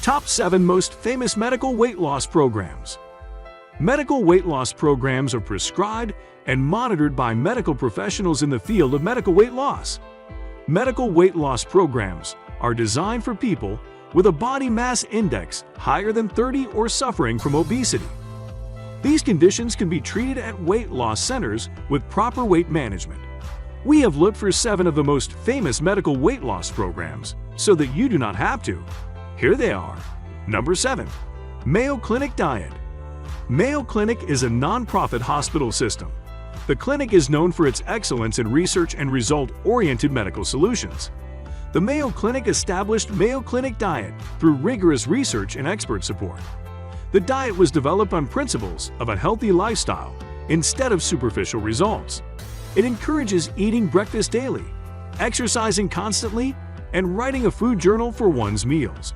Top 7 Most Famous Medical Weight Loss Programs. Medical weight loss programs are prescribed and monitored by medical professionals in the field of medical weight loss. Medical weight loss programs are designed for people with a body mass index higher than 30 or suffering from obesity. These conditions can be treated at weight loss centers with proper weight management. We have looked for 7 of the most famous medical weight loss programs so that you do not have to. Here they are. Number 7. Mayo Clinic Diet. Mayo Clinic is a non-profit hospital system. The clinic is known for its excellence in research and result-oriented medical solutions. The Mayo Clinic established Mayo Clinic Diet through rigorous research and expert support. The diet was developed on principles of a healthy lifestyle instead of superficial results. It encourages eating breakfast daily, exercising constantly, and writing a food journal for one's meals.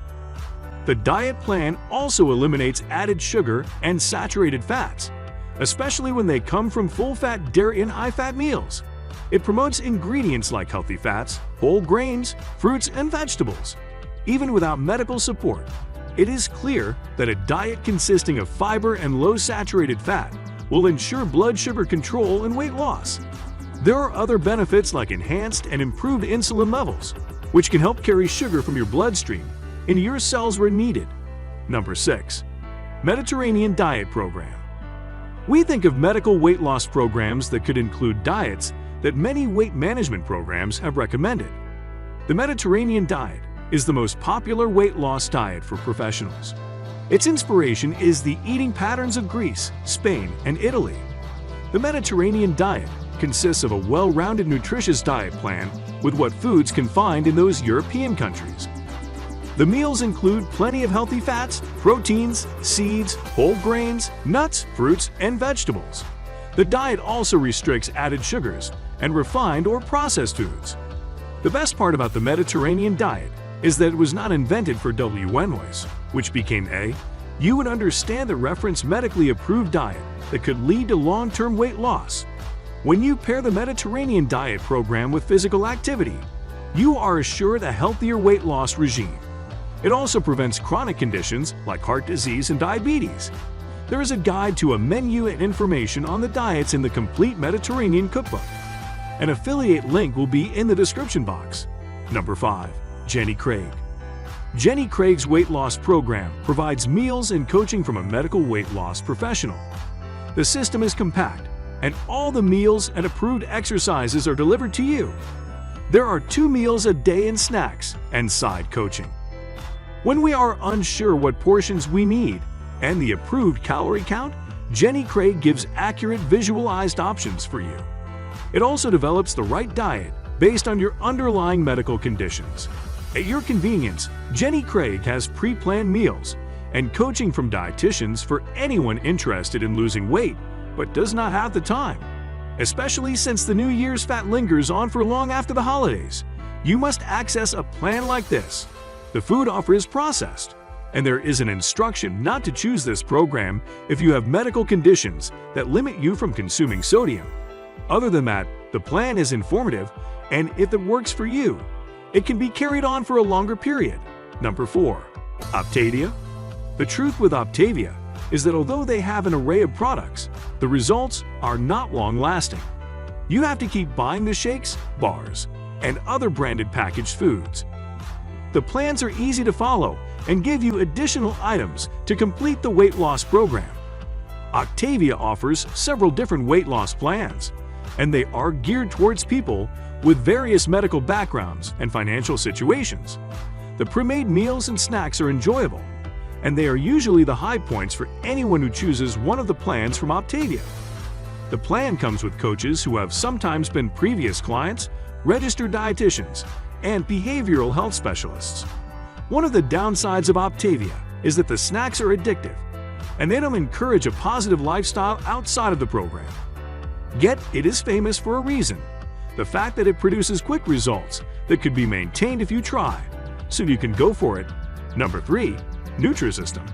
The diet plan also eliminates added sugar and saturated fats, especially when they come from full-fat dairy and high-fat meals. It promotes ingredients like healthy fats, whole grains, fruits, and vegetables. Even without medical support, it is clear that a diet consisting of fiber and low saturated fat will ensure blood sugar control and weight loss. There are other benefits like enhanced and improved insulin levels, which can help carry sugar from your bloodstream into your cells where needed. Number 6. Mediterranean Diet Program. We think of medical weight loss programs that could include diets that many weight management programs have recommended. The Mediterranean diet is the most popular weight loss diet for professionals. Its inspiration is the eating patterns of Greece, Spain, and Italy. The Mediterranean diet consists of a well-rounded nutritious diet plan with what foods can find in those European countries. The meals include plenty of healthy fats, proteins, seeds, whole grains, nuts, fruits, and vegetables. The diet also restricts added sugars and refined or processed foods. The best part about the Mediterranean diet is that it was not invented for WNYs, which became you would understand the reference medically approved diet that could lead to long-term weight loss. When you pair the Mediterranean diet program with physical activity, you are assured a healthier weight loss regime. It also prevents chronic conditions like heart disease and diabetes. There is a guide to a menu and information on the diets in the Complete Mediterranean Cookbook. An affiliate link will be in the description box. Number 5. Jenny Craig. Jenny Craig's weight loss program provides meals and coaching from a medical weight loss professional. The system is compact, and all the meals and approved exercises are delivered to you. There are 2 meals a day and snacks and side coaching. When we are unsure what portions we need and the approved calorie count, Jenny Craig gives accurate visualized options for you. It also develops the right diet based on your underlying medical conditions. At your convenience, Jenny Craig has pre-planned meals and coaching from dietitians for anyone interested in losing weight but does not have the time. Especially since the New Year's fat lingers on for long after the holidays, you must access a plan like this. The food offer is processed, and there is an instruction not to choose this program if you have medical conditions that limit you from consuming sodium. Other than that, the plan is informative, and if it works for you, it can be carried on for a longer period. Number 4. OPTAVIA. The truth with OPTAVIA is that although they have an array of products, the results are not long-lasting. You have to keep buying the shakes, bars, and other branded packaged foods. The plans are easy to follow and give you additional items to complete the weight loss program. OPTAVIA offers several different weight loss plans, and they are geared towards people with various medical backgrounds and financial situations. The pre-made meals and snacks are enjoyable, and they are usually the high points for anyone who chooses one of the plans from OPTAVIA. The plan comes with coaches who have sometimes been previous clients, registered dietitians, and behavioral health specialists. One of the downsides of OPTAVIA is that the snacks are addictive, and they don't encourage a positive lifestyle outside of the program. Yet, it is famous for a reason: the fact that it produces quick results that could be maintained if you try, so you can go for it. Number 3. NUTRISYSTEM.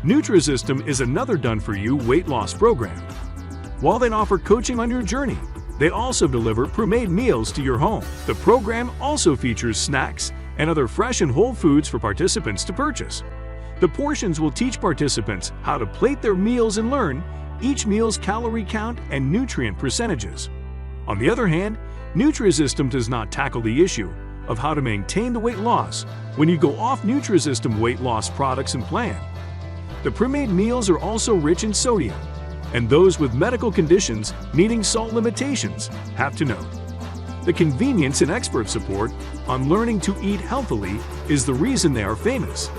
NUTRISYSTEM is another done-for-you weight loss program. While they offer coaching on your journey, they also deliver pre-made meals to your home. The program also features snacks and other fresh and whole foods for participants to purchase. The portions will teach participants how to plate their meals and learn each meal's calorie count and nutrient percentages. On the other hand, NUTRISYSTEM does not tackle the issue of how to maintain the weight loss when you go off NUTRISYSTEM weight loss products and plan. The pre-made meals are also rich in sodium, and those with medical conditions needing salt limitations have to know. The convenience and expert support on learning to eat healthily is the reason they are famous.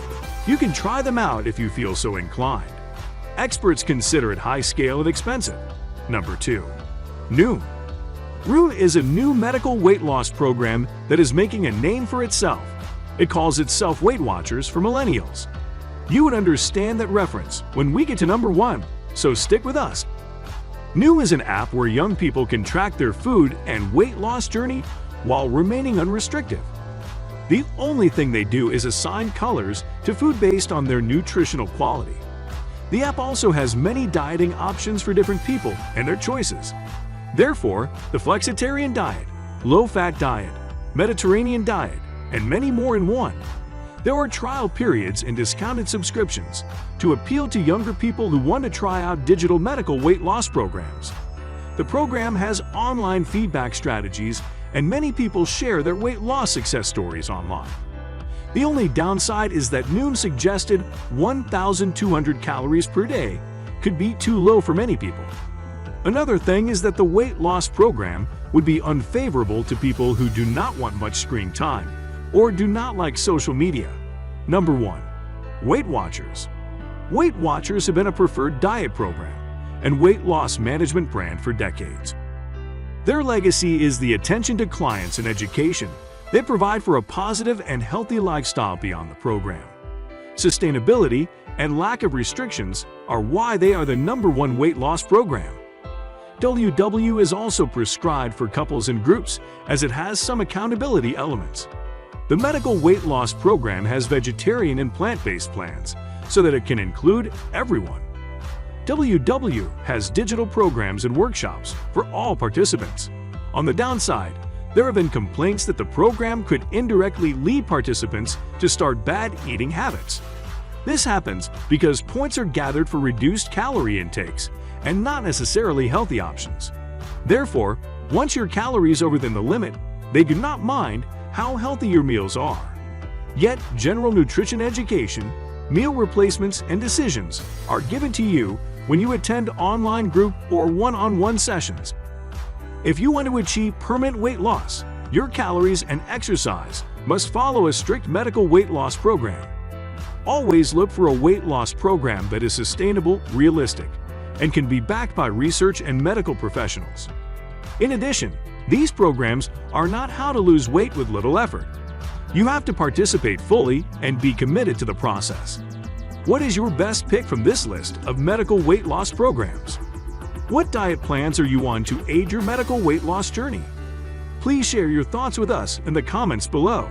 You can try them out if you feel so inclined. Experts consider it high-scale and expensive. Number 2. NOOM. NOOM is a new medical weight loss program that is making a name for itself. It calls itself Weight Watchers for millennials. You would understand that reference when we get to number 1, so stick with us. NOOM is an app where young people can track their food and weight loss journey while remaining unrestricted. The only thing they do is assign colors to food based on their nutritional quality. The app also has many dieting options for different people and their choices. Therefore, the flexitarian diet, low-fat diet, Mediterranean diet, and many more in one. There are trial periods and discounted subscriptions to appeal to younger people who want to try out digital medical weight loss programs. The program has online feedback strategies, and many people share their weight loss success stories online. The only downside is that NOOM's suggested 1,200 calories per day could be too low for many people. Another thing is that the weight loss program would be unfavorable to people who do not want much screen time or do not like social media. Number 1. Weight Watchers. Weight Watchers have been a preferred diet program and weight loss management brand for decades. Their legacy is the attention to clients and education they provide for a positive and healthy lifestyle beyond the program. Sustainability and lack of restrictions are why they are the number 1 weight loss program. WW is also prescribed for couples and groups as it has some accountability elements. The medical weight loss program has vegetarian and plant-based plans so that it can include everyone. WW has digital programs and workshops for all participants. On the downside, there have been complaints that the program could indirectly lead participants to start bad eating habits. This happens because points are gathered for reduced calorie intakes and not necessarily healthy options. Therefore, once your calories are within the limit, they do not mind how healthy your meals are. Yet, general nutrition education, meal replacements, and decisions are given to you when you attend online group or one-on-one sessions. If you want to achieve permanent weight loss, your calories and exercise must follow a strict medical weight loss program. Always look for a weight loss program that is sustainable, realistic, and can be backed by research and medical professionals. In addition, these programs are not how to lose weight with little effort. You have to participate fully and be committed to the process. What is your best pick from this list of medical weight loss programs? What diet plans are you on to aid your medical weight loss journey? Please share your thoughts with us in the comments below.